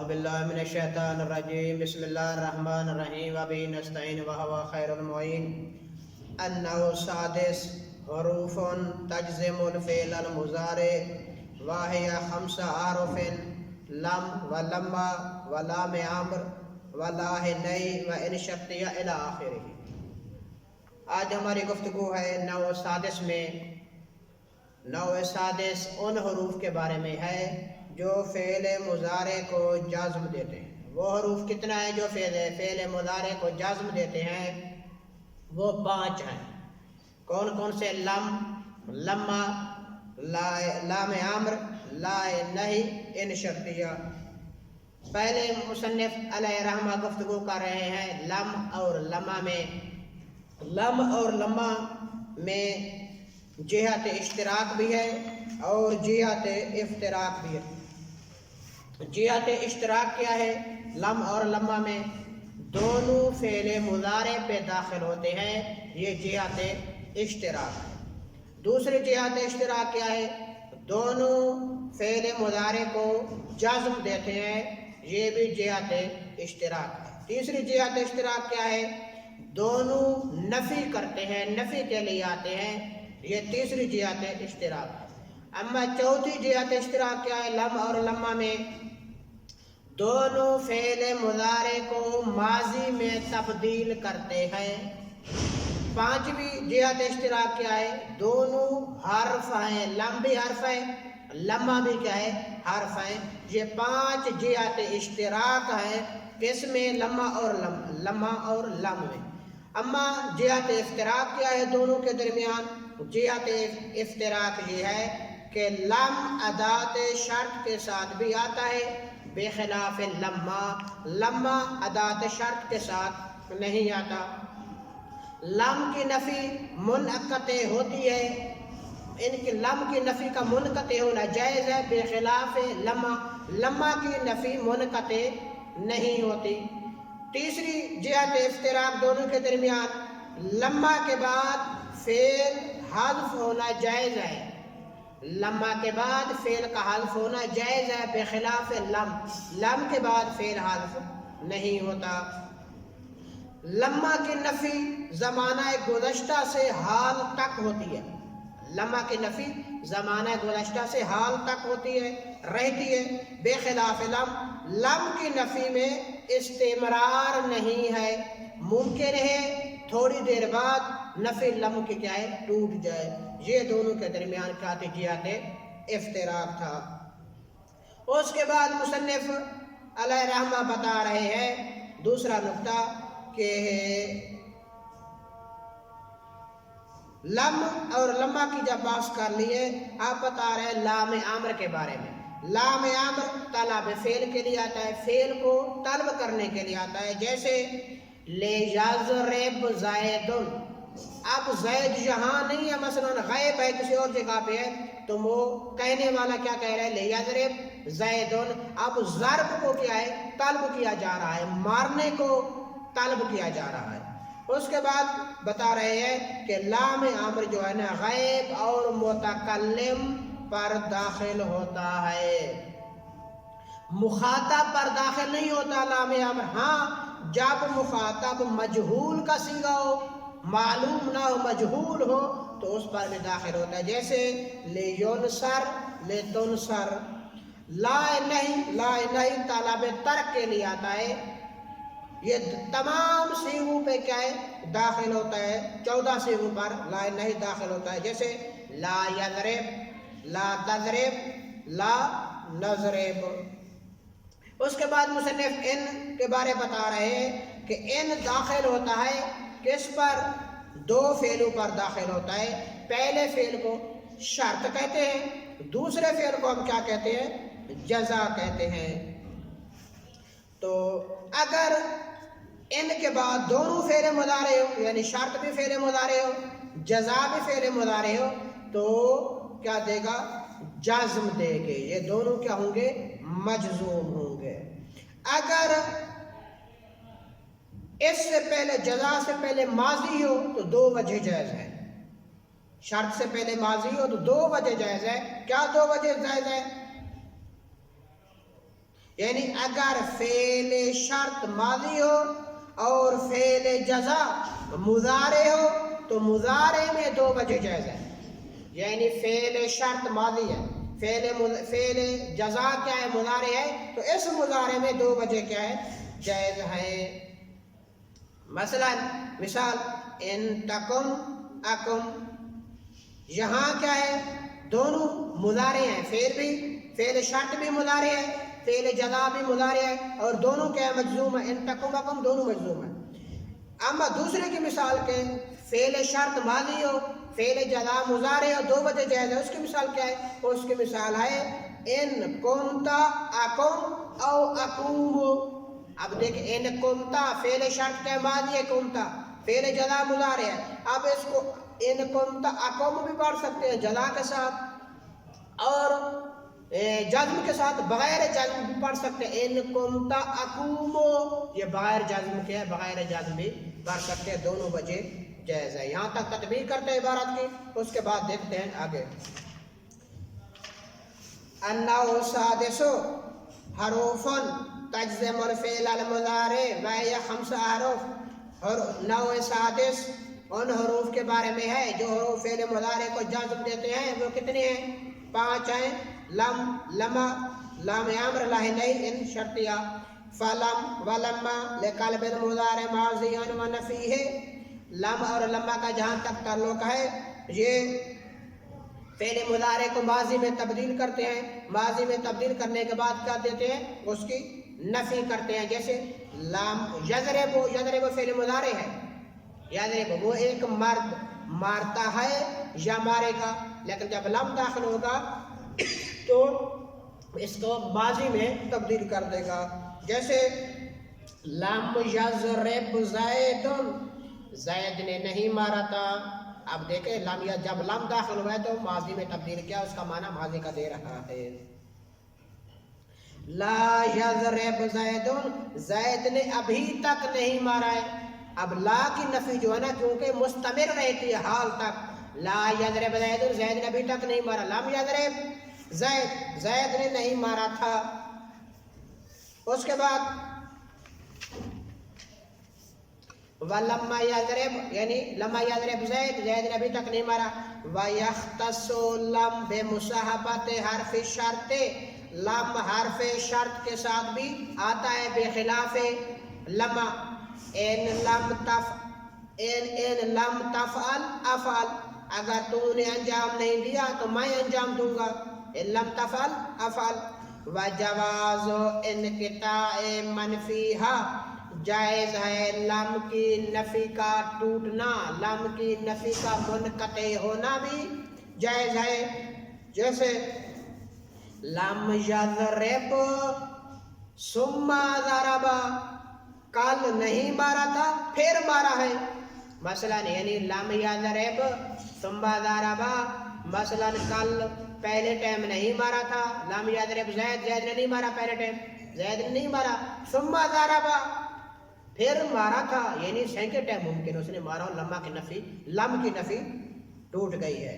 باللہ من الشیطان الرجیم بسم اللہ الرحمن الرحیم وبہ نستعین وہو خیر المعین النوع السادس حروف تجزم الفعل المضارع وہی خمس حروف لم ولما ولام امر ولا نئی وان شرطیہ الی آخرہ۔ آج ہماری گفتگو ہے نوع سادس میں۔ نوع سادس ان حروف کے بارے میں ہے جو فعل مضارع کو جازم دیتے ہیں۔ وہ حروف کتنا ہے جو فعل مضارع کو جازم دیتے ہیں؟ وہ 5 ہیں۔ کون کون سے؟ لم، لما، لام امر، لا نہی، ان شرطیہ۔ پہلے مصنف علیہ رحمہ گفتگو کر رہے ہیں لم اور لما میں۔ لم اور لما میں جہت اشتراک بھی ہے اور جہت افتراق بھی ہے۔ جہت اشتراک کیا ہے؟ لم اور لما میں دونوں فعل مضارع پہ داخل ہوتے ہیں، یہ جہت اشتراک ہے۔ دوسری جہت اشتراک کیا ہے؟ دونوں فعل مضارع کو جازم دیتے ہیں، یہ بھی جہت اشتراک ہے۔ تیسری جہت اشتراک کیا ہے؟ دونوں نفی کرتے ہیں، نفی کے لیے آتے ہیں، یہ تیسری جہت اشتراک ہے۔ اما چوتھی جہت اشتراک کیا ہے؟ لم اور لما میں دونوں فعل مضارع کو ماضی میں تبدیل کرتے ہیں۔ پانچویں جہت اشتراک کیا ہے؟ دونوں حرف ہیں، لم بھی حرف ہے، لما بھی کیا ہے؟ حرف ہیں۔ یہ 5 جہت اشتراک ہیں کس میں؟ لما اور لم میں۔ اما جہت افتراق کیا ہے دونوں کے درمیان؟ جہت افتراق یہ ہے کہ لم ادات شرط کے ساتھ بھی آتا ہے بخلاف لما، لما ادات شرط کے ساتھ نہیں آتا۔ لم کی نفی منقطع ہوتی ہے، ان کی لم کی نفی کا منقطع ہونا جائز ہے بخلاف لما، لما کی نفی منقطع نہیں ہوتی۔ تیسری جہت افتراق دونوں کے درمیان لما کے بعد فعل حذف ہونا جائز ہے، لما کے بعد فعل کا حذف ہونا جائز ہے بخلاف لم، لم کے بعد فعل حذف نہیں ہوتا۔ لما کی نفی زمانہ گزشتہ سے حال تک ہوتی ہے، لما کی نفی زمانہ گزشتہ سے حال تک ہوتی ہے، رہتی ہے بخلاف لم، لم کی نفی میں استمرار نہیں ہے، ممکن ہے تھوڑی دیر بعد نفی لم کی کیا ہے؟ ٹوٹ جائے۔ یہ دونوں کے درمیان کیا تھی؟ جہت افتراق تھا۔ اس کے بعد مصنف علیہ رحمہ بتا رہے ہیں دوسرا نقطہ کہ لم اور لما کی جب بحث کر لیے، آپ بتا رہے ہیں لام امر کے بارے میں۔ لام امر طلب فعل کے لیے آتا ہے، فعل کو طلب کرنے کے لیے آتا ہے، جیسے لیضرب زید، اب زید یہاں نہیں ہے، مثلا غائب ہے، کسی اور جگہ پہ ہے، تو وہ کہنے والا کیا کہہ رہا ہے؟ لیضرب زید، اب ضرب کو کیا ہے؟ طلب کیا جا رہا ہے، مارنے کو طلب کیا جا رہا ہے۔ اس کے بعد بتا رہے ہیں کہ لام امر جو ہے نا غائب اور متکلم پر داخل ہوتا ہے، مخاطب پر داخل نہیں ہوتا لام امر۔ ہاں جب مخاطب مجہول کا صیغہ ہو، معلوم نہ ہو، مجہول ہو، تو اس پر بھی داخل ہوتا ہے، جیسے لینصر، لتنصر۔ لا نہیں طلب ترک کے لیے آتا ہے، یہ تمام صیغوں پہ کیا ہے؟ داخل ہوتا ہے، 14 صیغوں پر لا نہیں داخل ہوتا ہے، جیسے لا یضرب، لا تضرب، لا نضرب۔ اس کے بعد مصنف ان کے بارے بتا رہے ہیں کہ ان داخل ہوتا ہے کس پر؟ 2 فعلوں پر داخل ہوتا ہے۔ پہلے فعل کو شرط کہتے ہیں، دوسرے فعل کو ہم کیا کہتے ہیں؟ جزا کہتے ہیں۔ تو اگر ان کے بعد دونوں فعل مضارع ہو، یعنی شرط بھی فعل مضارع ہو، جزا بھی فعل مضارع ہو، تو کیا دے گا؟ جزم دے گے، یہ دونوں کیا ہوں گے؟ مجزوم ہوں گے۔ اگر اس سے پہلے جزا سے پہلے ماضی ہو تو 2 وجہ جائز ہے، شرط سے پہلے ماضی ہو تو 2 وجہ جائز ہے۔ کیا 2 وجہ جائز ہے؟ یعنی اگر فعل شرط ماضی ہو اور فعل جزا مضارع ہو تو مضارع میں 2 وجہ جائز ہے. یعنی فعل شرط ماضی ہے، فعل جزا کیا ہے؟ مضارع ہے. تو اس مضارع میں 2 وجہ کیا ہے؟ جائز ہے. مثال ان تکم اکم، یہاں کیا ہے؟ دونوں مضارع ہیں، فعل شرط بھی مضارع ہے، فعل جزا بھی مضارع ہے، اور دونوں کیا ہے؟ مجزوم ہے. ان تکم اکم دونوں مجزوم ہیں. اما دوسرے کی مثال کے فعل شرط ماضی ہو، فعل جزا مضارع ہو، 2 وجہ جائز ہے. اس کی مثال کیا ہے؟ اس کی مثال ہے ان کنتا اکم او اکوم. اب دیکھیں ان کنتا فعل شرط کے ماضی ہے، کنتا فعل جزا مضارع ہے. اب اس کو ان کنتا اکم بھی پڑھ سکتے ہیں جزا کے ساتھ، اور جزم کے ساتھ بغیر جزم بھی پڑھ سکتے ہیں. ان کنتا اکوم، یہ بغیر جزم کے ہے، بغیر جزم بھی پڑھ سکتے ہیں. دونوں وجہ جائز ہے. یہاں تک تدبیر کرتے ہیں عبارت کی. اس کے بعد دیکھتے ہیں آگے. النوع السادس حروف تجزم الفعل المضارع وهي 5 احرف. نوع سادس ان حروف کے بارے میں ہے جو حروف فعل مضارع کو جزم دیتے ہیں. وہ کتنے ہیں؟ 5 ہیں. لم، لما، لام امر لا نہیں ان شرطیہ، فلم ولما لقلب المضارع ماضی و نفی ہے. لم اور لما کا جہاں تک تعلق ہے، یہ فعل مضارع کو ماضی میں تبدیل کرتے ہیں. ماضی میں تبدیل کرنے کے بعد کیا دیتے ہیں؟ اس کی نفی کرتے ہیں. جیسے لام یضرب، یضرب فعل مضارع ہے. یضرب وہ ایک مرد مارتا ہے یا مارے گا، لیکن جب لم داخل ہوگا تو اس کو ماضی میں تبدیل کر دے گا. جیسے لم یضرب زید، زید نے نہیں مارا تھا. اب دیکھیں جب لم داخل ہوا ہے تو ماضی میں تبدیل کیا، اس کا معنی ماضی کا دے رہا ہے. لا یضرب زید، زید نے ابھی تک نہیں مارا ہے. اب لا کی نفی جو ہے نا، کیونکہ مستمر رہتی ہے حال تک. لا یضرب زید، زید نے ابھی تک نہیں مارا. لم یضرب زید، زید نے نہیں مارا تھا. اس کے بعد وَلَمَّا يَضْرِبْ یعنی لما یضرب زید، زید نے ابھی تک نہیں مارا. وَيَخْتَصُ لَمْ بِمُصَاحَبَةِ حرف شرط، لم حرف شرط کے ساتھ بھی آتا ہے بخلاف لما. ان لم تفعل افعل، اگر تو نے انجام نہیں دیا تو میں انجام دوں گا. ان لم تفعل افعل. وجواز انقطاع منفیہا، جائز ہے لم کی نفی کا ٹوٹنا، لم کی نفی کا منقطع ہونا بھی جائز ہے. جیسے لم یضرب ثم ضرب، کل نہیں مارا تھا پھر مارا ہے. مثلا یعنی لم یضرب ثم ضرب، مثلا کل پہلے ٹائم نہیں مارا تھا. لم یضرب زید، زید نے نہیں مارا پہلے ٹائم، زید نے نہیں مارا. ثم ضرب پھر مارا تھا، یعنی سیکنڈ ٹائم ممکن اس نے مارا اور لم کی نفی ٹوٹ گئی ہے.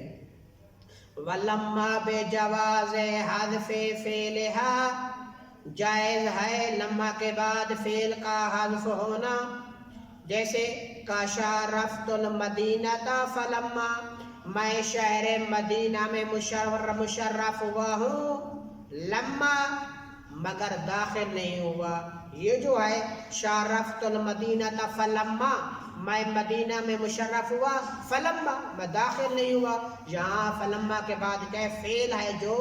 وَلَمَّا بِجَوَازِ حَذْفِ فِعْلِهَا، جائز ہے لما کے بعد فعل کا حذف ہونا. جیسے کاشا رفت المدینہ فلما، میں شہر مدینہ میں مشرف ہوا ہوں، لما مگر داخل نہیں ہوا. یہ جو ہے شارفت المدینہ فلما، میں مدینہ میں مشرف ہوا، فلما میں داخل نہیں ہوا. یہاں فلما کے بعد کیا فعل ہے جو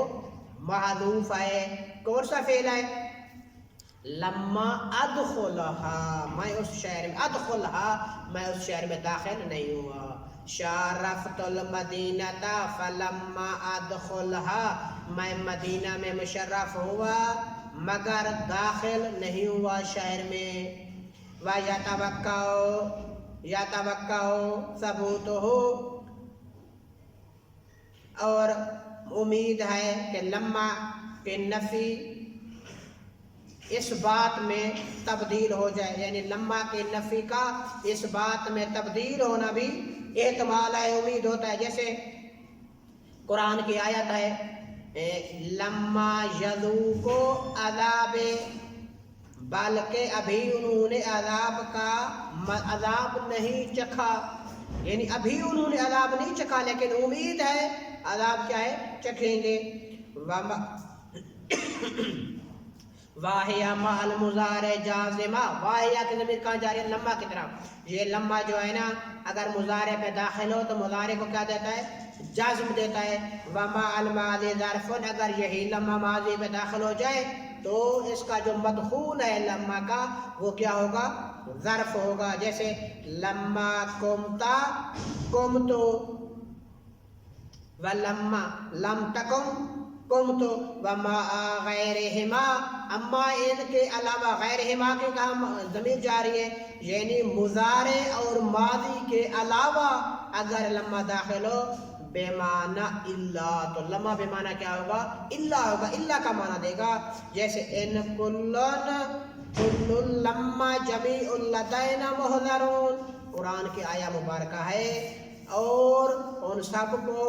محذوف ہے. کون سا فعل ہے؟ لما ادخلها، میں اس شہر میں، ادخلها میں اس شہر میں داخل نہیں ہوا. شارفت المدینہ فلما ادخلها، میں مدینہ میں مشرف ہوا مگر داخل نہیں ہوا شہر میں. یتوقع ثبوت ہو، اور امید ہے کہ لما کے نفی اس بات میں تبدیل ہو جائے، یعنی لما کے نفی کا اس بات میں تبدیل ہونا بھی احتمال ہے، امید ہوتا ہے. جیسے قرآن کی آیت ہے لما یذوقو عذاب، بلکہ ابھی انہوں نے عذاب نہیں چکھا، یعنی ابھی انہوں نے عذاب نہیں چکھا لیکن امید ہے عذاب کیا ہے، چکھیں گے۔ واہیا مع المضارع جازمہ، واہیا کی ضمیر کہاں جا رہی ہے، لما کی طرف۔ یہ لما جو ہے نا اگر مضارع پہ داخل ہو تو مضارع کو کیا دیتا ہے، جازم دیتا ہے۔ ومع الماضی ظرف، اگر یہی لما ماضی پہ داخل ہو جائے تو اس کا جو مدخول ہے لما کا وہ کیا ہوگا، ظرف ہوگا۔ جیسے لما قمتا قمتو، ولما لم تکم قمتو، وما غیرہما، اما ان کے علاوہ، غیرہما کے کہاں ضمیر جاری ہے، یعنی مضارع اور ماضی کے علاوہ اگر لما داخل ہو بمعنی الا، تو لما بمعنی کیا ہوگا، الا ہوگا، الا کا معنی دے گا۔ جیسے ان کل لما جمیع لدینا محضرون، قرآن کی آیہ مبارکہ ہے، اور ان سب کو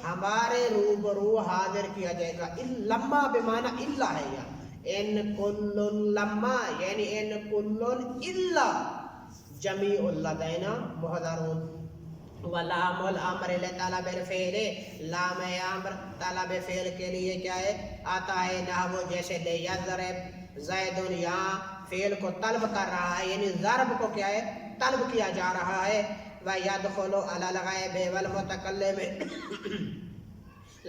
ہمارے روبرو حاضر کیا جائے گا۔ لما بمعنی الا ہے، یا ان کل لما یعنی ان کل الا جمیع لدینا محضرون۔ ولام الامر لطلب الفعل، لام امر طلب فعل کے لیے کیا ہے، آتا ہے نحو جیسے لیضرب زید، یہاں فعل کو طلب کر رہا ہے، یعنی ضرب کو کیا ہے، طلب کیا جا رہا ہے۔ وَيَدْخُلُ عَلَى الْغَائِبِ وَالْمُتَكَلِّمِ،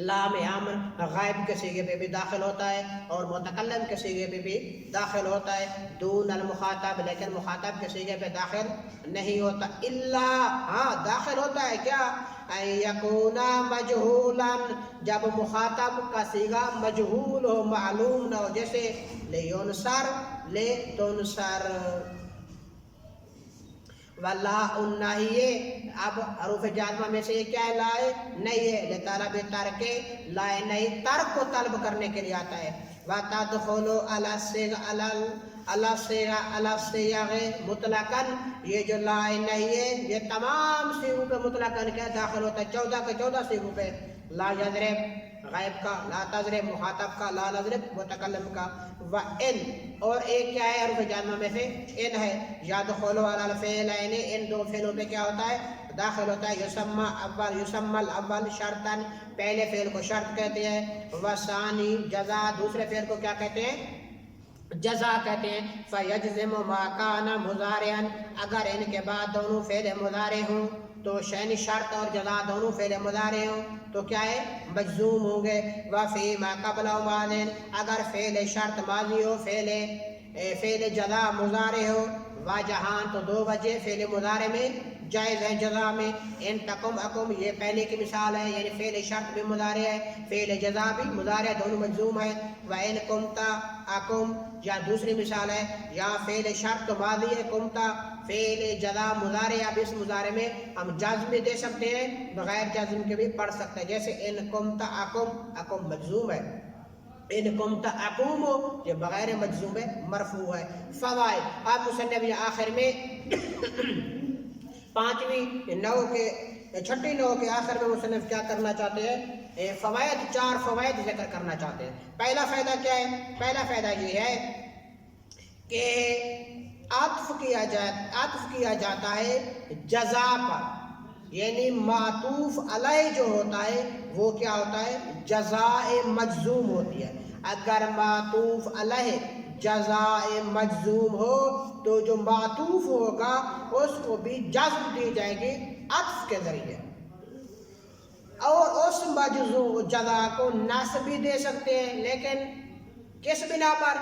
لام امر غائب کے صیغے پہ بھی داخل ہوتا ہے اور متکلم کے صیغے پہ بھی داخل ہوتا ہے، دون المخاطب، لیکن مخاطب کے صیغے پہ داخل نہیں ہوتا۔ الا، ہاں داخل ہوتا ہے کیا، ان یکونا مجہولا، جب مخاطب کا صیغہ مجہول ہو، معلوم نہ ہو، جیسے لینصر لتنصر۔ واللہ النہیے، اب حروف جازمہ میں سے کیا ہے، لائے نہیں ہے، لطلب ترک، لائے نہیں ترک کو طلب کرنے کے لیے آتا ہے۔ وَتَدْخُلُ عَلَى الصِّيَغِ مُطْلَقًا، یہ جو لائے نہیں ہے یہ تمام صیغوں پہ مطلقاً کیا داخل ہوتا ہے، 14 کے 14 صیغوں پہ، لا یضرب غائب کا، لا تضرب مخاطب کا، لا نضرب متکلم کا۔ وَإِن، اور ایک کیا ہے حروف جازمہ میں سے ان ہے، یدخل علی الفعلین، ان دو فعلوں پہ کیا ہوتا ہے، داخل ہوتا ہے۔ یسمى الاول شرطا، پہلے فعل کو شرط کہتے ہیں، وثانی جزا، دوسرے فعل کو کیا کہتے ہیں، جزا کہتے ہیں۔ فیجزم ما کان مضارعا، اگر ان کے بعد دونوں فعل مضارع ہوں تو شین شرط اور جزا دونوں فعل مضارع ہوں تو کیا ہے، مجزوم ہوں گے۔ وفی ما قبل ماض، اگر فعل شرط ماضی ہو، فعل جزا مضارع ہو، وجہان، تو دو وجہ فعل مضارع میں جائز ہے جزا میں۔ ان تکم اکم، یہ پہلے کی مثال ہے، یعنی فعل شرط بھی مضارع ہے، فعل جزا بھی مضارع، دونوں مجزوم ہے۔ وَإِن قُمْتَ اکم، یا دوسری مثال ہے، یا فعل شرط ماضی ہے، قمتا فعل جزا مضارع، اب اس مضارع میں ہم جزم بھی دے سکتے ہیں، بغیر جزم کے بھی پڑھ سکتے ہیں، جیسے ان قمت اکم، اکم مجزوم ہے، ان قمت اقوم، یہ بغیر مجزوم ہے، مرفوع ہے۔ فوائد، اب مصنف یہ آخر میں چھٹی نو کے آخر میں مصنف کیا کرنا چاہتے ہیں، فوائد، 4 فوائد ذکر کرنا چاہتے ہیں۔ پہلا فائدہ کیا ہے، پہلا فائدہ یہ ہے کہ عطف کیا جاتا ہے جزا پر، یعنی معطوف علیہ جو ہوتا ہے وہ کیا ہوتا ہے، جزائے مجزوم ہوتی ہے۔ اگر معطوف علیہ جزائے مجزوم ہو تو جو معطوف ہوگا اس کو بھی جزم دی جائے گی عطف کے ذریعے، اور اس مجزوم جزا کو نصب بھی دے سکتے ہیں، لیکن کس بنا پر،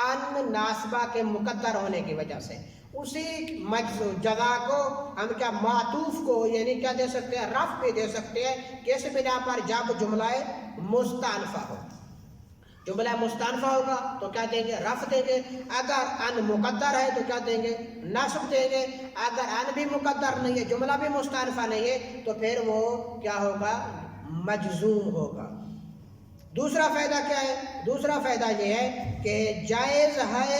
ان ناصبہ کے مقدر ہونے کی وجہ سے، اسی مجزوم جزا کو ہم کیا معطوف کو یعنی کیا دے سکتے ہیں، رفع بھی دے سکتے ہیں، کس بنا پر، جب جملہ مستأنفہ ہو، جملہ مستأنفہ ہوگا تو کیا دیں گے، رفع دیں گے، اگر ان مقدر ہے تو کیا دیں گے، نصب دیں گے، اگر ان بھی مقدر نہیں ہے، جملہ بھی مستأنفہ نہیں ہے تو پھر وہ کیا ہوگا، مجزوم ہوگا۔ دوسرا فائدہ کیا ہے، دوسرا فائدہ یہ ہے کہ جائز ہے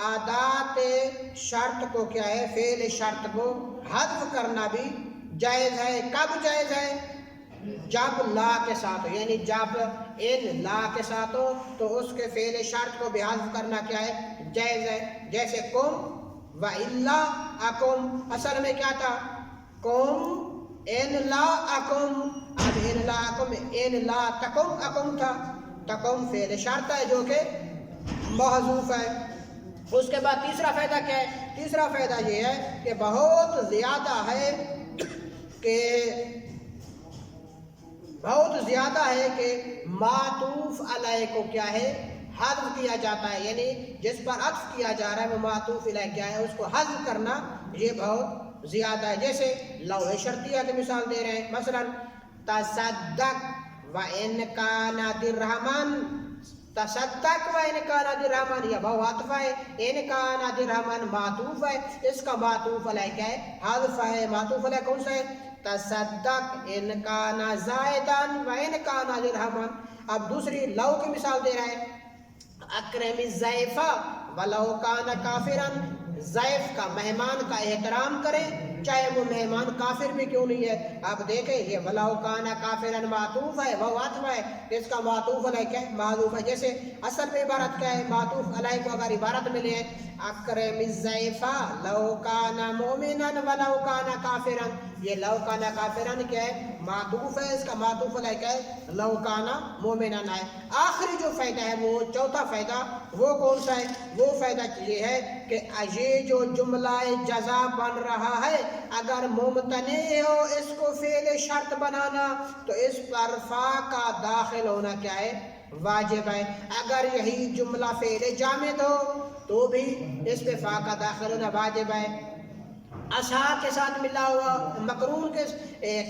عادات شرط کو کیا ہے، فعل شرط کو حذف کرنا بھی جائز ہے۔ کب جائز ہے، جب لا کے ساتھ ہو، یعنی جب ان لا کے ساتھ ہو تو اس کے فعل شرط کو بھی حذف کرنا کیا ہے؟ جائز ہے. جیسے کم و الا اکم، اصل میں کیا تھا؟ کم ان لا اکم. اب ان لا اکم، ان لا تکم اکم تھا. تکم فعل شرط ہے جو کہ محذوف ہے. اس کے بعد تیسرا فائدہ کیا ہے؟ تیسرا فائدہ یہ ہے کہ بہت زیادہ ہے کہ معطوف علیہ کو کیا ہے؟ حذف کیا جاتا ہے. یعنی جس پر عطف کیا جا رہا ہے وہ معطوف علیہ کیا ہے؟ اس کو حذف کرنا یہ بہت زیادہ ہے. جیسے لوح شرطیہ کی مثال دے رہے ہیں، مثلا تصدق و ان کان درہمن. تصدق و ان کان درہمن یہ بہو عطف ہے، ان کان درہمن معطوف ہے. اس کا معطوف علیہ کیا ہے؟ حذف ہے. معطوف علیہ کون سا ہے؟ تصدق ان کان زائدن و ان کان درہمن. اب دوسری لو کی مثال دے رہا ہے، اکرم الضیف ولو کان کافرن. ضیف کا، مہمان کا احترام کرے چاہے وہ مہمان کافر بھی کیوں نہیں ہے. آپ دیکھیں یہ ولو کان کافرن معطوف ہے، وہ عطف ہے. اس کا معطوف علیہ کیا ہے؟ معذوف ہے. جیسے اصل میں عبارت کیا ہے؟ معطوف علیہ کو اگر عبارت میں لیں اکرم الضیف لو کان مؤمنا ولو کان کافرن، یہ لو کان کافرن کیا ہے؟ معطوف ہے. اس کا معطوف علیہ کیا ہے؟ لو کان مؤمنا ہے. آخری جو فائدہ ہے وہ چوتھا فائدہ وہ کون سا ہے؟ وہ فائدہ یہ ہے کہ یہ جو جملہ جزا بن رہا ہے اگر ممتنع ہو اس کو فعل شرط بنانا تو اس پر فا کا داخل ہونا کیا ہے؟ واجب ہے. اگر یہی جملہ فعل جامد ہو تو بھی اس پہ فا کا داخل ہونا واجب ہے. عصا کے ساتھ ملا ہوا، مقرون کے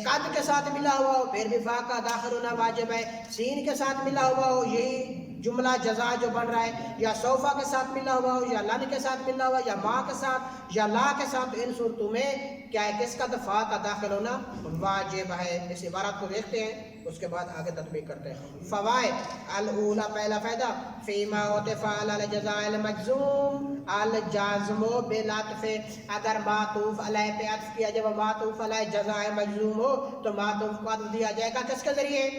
قد کے ساتھ ملا ہوا ہو پھر بھی فا کا داخل ہونا واجب ہے. سین کے ساتھ ملا ہوا ہو یہی جملہ جزا جو بن رہا ہے، یا سوفا کے ساتھ ملا ہوا ہو، یا لن کے ساتھ ملا ہوا، یا ما کے ساتھ، یا لا کے ساتھ، ان صورتوں میں کیا ہے؟ کس کا؟ فا کا داخل ہونا واجب ہے. اس عبارت کو دیکھتے ہیں، اس کے بعد آگے تطبیق کرتے ہیں. فوائد الاولا، پہلا فائدہ، فیما وتفعل الجزاء المجزوم الجازم بالعطف. اگر معطوف علیہ پہ عطف کیا جائے، وہ معطوف علیہ جزاء مجزوم ہو تو معطوف کو عطف دیا جائے گا کس کے ذریعے؟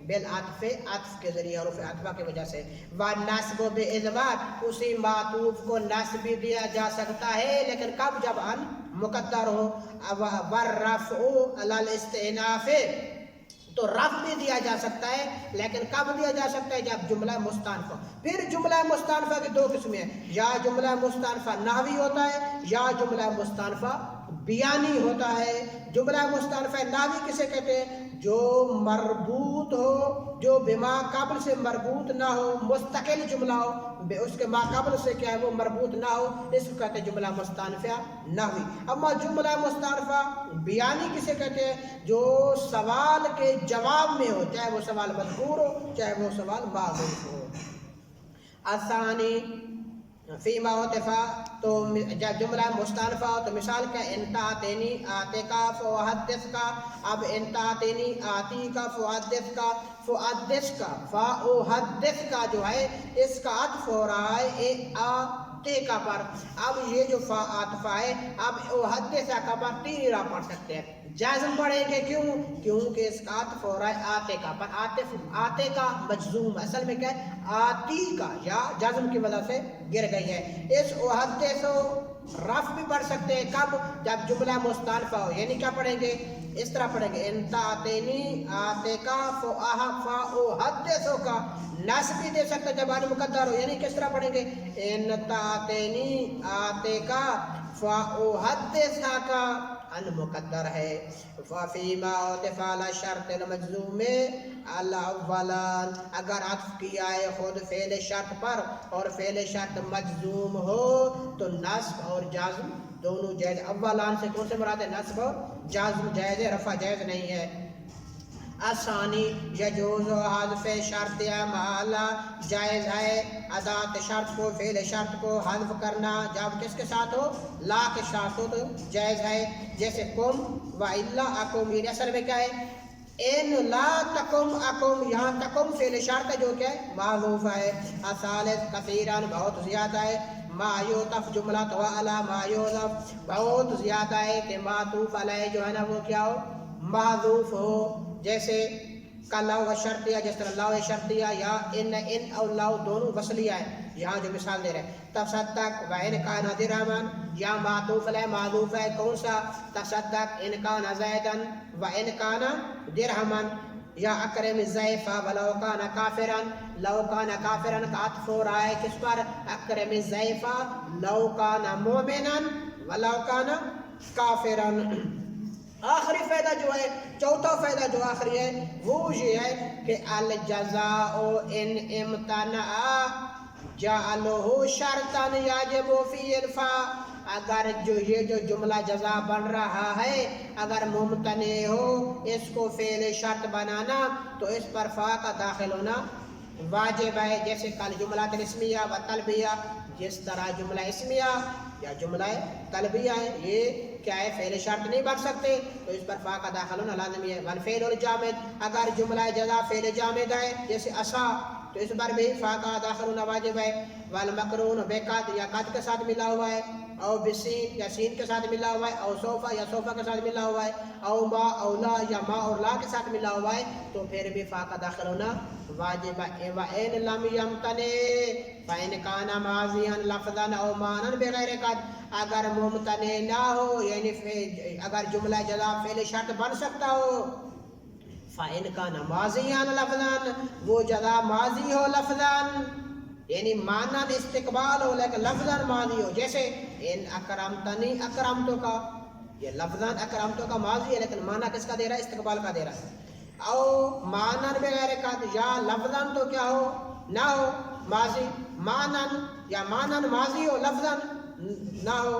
بالعطف، عطف کے ذریعے، حروف عطفہ کی وجہ سے. والنصب بالاضمار، اسی معطوف کو نصب بھی دیا جا سکتا ہے لیکن کب؟ جب ان مقدر ہو. والرفع علی الاستئناف، تو رفع بھی دیا جا سکتا ہے لیکن کب دیا جا سکتا ہے؟ جب جملہ مستانفہ. پھر جملہ مستانفہ کی دو قسمیں ہیں، یا جملہ مستانفہ نحوی ہوتا ہے یا جملہ مستانفہ بیانی ہوتا ہے. جملہ مستانفہ نحوی کسے کہتے ہیں؟ جو مربوط ہو، جو بما قبل سے مربوط نہ ہو، مستقل جملہ ہو، اس کے ما قبل سے کیا ہے؟ وہ مربوط نہ ہو، اس کو کہتے ہیں جملہ مستانفہ نحوی. اما جملہ مستانفہ بیانی کسے کہتے ہیں؟ جو سوال کے جواب میں ہو، چاہے وہ سوال مذکور ہو چاہے وہ سوال معذوف ہو. الثانی فیما وتفا، تو جب جملہ مستانفہ ہو تو مثال کیا؟ انت آتینی آتے کا فحدث کا. اب انت آتینی آتی کا فحدث کا، فحدث کا فحدث کا جو ہے اس کا عطف ہو رہا ہے آتے کا پر. اب یہ جو فا عطفہ ہے، اب حدث کا پر تین راہ پڑھ سکتے ہیں. جازم پڑھیں گے، کیوں؟ کیونکہ اس کا عطف ہو رہا ہے آتے کا پر. آتے کا مجزوم، اصل میں کیا ہے؟ آتی کا، یا جازم کی وجہ سے گر گئی ہے. اس احدث رف بھی پڑھ سکتے ہیں، کب؟ جب جملہ مستانفہ ہو. یعنی کیا پڑھیں گے؟ اس طرح پڑھیں گے، انت آتینی آتے کا فاحدث کا. نصب بھی دے سکتے جب ان مقدر ہو. یعنی کس طرح پڑھیں گے؟ انت آتینی آتے کا فاحدث کا، ان مقدر ہے. فیما وتفعل شرط المجزوم الاولان، اگر عطف کیا ہے خود فعل شرط پر اور فعل شرط مجزوم ہو تو نصب اور جازم دونوں جائز. اولان سے کون سے مراد ہے؟ نصب اور جازم جائز ہے، رفع جائز نہیں ہے. الثانی یجوز حذف شرط اعمالا، جائز ہے ادات شرط کو، فعل شرط کو حذف کرنا جب کس کے ساتھ ہو؟ لا کے ساتھ ہو تو جائز ہے. جیسے کم و الا اکم، یہ اصل میں کیا ہے؟ ان لا تکم اکم، یہاں تکم فعل شرط ہے جو کیا ہے؟ معذوف ہے. الثالث کثیرن، بہت زیادہ ہے. ما یوتف جملہ تو علی ما یوتف، بہت زیادہ ہے کہ معطوف علیہ جو ہے نا وہ کیا ہو؟ معذوف ہو. جیسے کا لو شرطیہ، جس طرح لو شرطیہ یا ان اور لو دونوں وصلیہ ہے، یہاں جو مثال دے رہے ہیں تصدق و ان کان درہمن، یا معطوف ہے معذوف ہے کون سا تصدق ان کان زیدن و ان کان درہمن، یا اکرم الضیفہ ولو کان کافرا، لو کان کافرا کا عطف ہو رہا ہے کس پر؟ اکرم الضیفہ لو کان مومنا ولو کان کافرا۔ آخری فائدہ جو ہے، چوتھا فائدہ جو آخری ہے وہ یہ ہے کہ الجزاء ان امتنع جعلہ شرطا یجب فی الفاء، اگر جو جملہ جزا بن رہا ہے اگر ممتنع ہو اس کو فعل شرط بنانا تو اس پر فا کا داخل ہونا واجب ہے، جیسے کل جملہ اسمیہ و طلبیہ، جس طرح جملہ اسمیہ یا جملہ طلبیہ ہے یہ کیا ہے فعل شرط نہیں بن سکتے تو اس پر فا کا داخل ہونا لازمی ہے۔ والفعل الجامد، اگر جملہ جزا فعل جامد ہے جیسے عصا تو اس پر بھی فا کا داخل ہونا واجب ہے۔ والمقرون بقد، یا قد کے ساتھ ملا ہوا ہے، او بسین یا سین کے ساتھ ملا ہوا ہے، او سوفا یا سوفا کے ساتھ ملا ہوا ہے، او ما او لا یا ما اور لا کے ساتھ ملا ہوا ہے تو پھر بھی فا کا داخل ہونا واجب ہے۔ وَإِن لَمْ يَمْتَنِعْ فَإِنْ كَانَ مَاضِيًا لَفْظًا أَوْ مَعْنًا بِغَيْرِ قَدْ، اگر ممتنع نہ ہو یعنی اگر جملہ جزا فعل شرط بن سکتا ہو، فَإِنْ كَانَ مَاضِيًا لَفْظًا، وہ جزا ماضی ہو لفظاً یعنی معنی استقبال ہو لیکن لفظاً ماضی ہو، جیسے ان اکرمتنی اکرمتو کا، یہ لفظاً اکرمتو کا ماضی ہے لیکن معنی کس کا دے رہا ہے؟ استقبال کا دے رہا ہے۔ او معنن بغیر قد، یا لفظاً تو کیا ہو نہ ہو ماضی، معنن یا معنن ماضی ہو لفظاً نہ ہو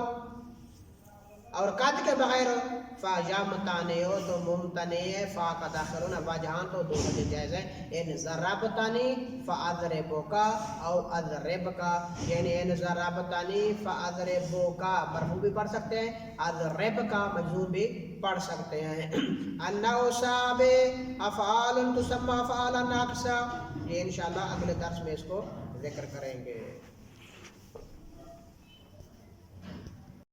اور قد کے بغیر ہو، فا یا متانع ہو تو ممتنع ہے فا کا داخل ہونا واجہان تو دو وجہ جائز ہے۔ ان ضربتنی فاضربک او اضربک، یعنی ان ضربتنی فاضربک مرفوع بھی پڑھ سکتے ہیں، اضربک مجزوم بھی پڑھ سکتے ہیں۔ النوصاب افعال تسمى افعالا ناقصہ، یہ انشاءاللہ اگلے درس میں اس کو ذکر کریں گے۔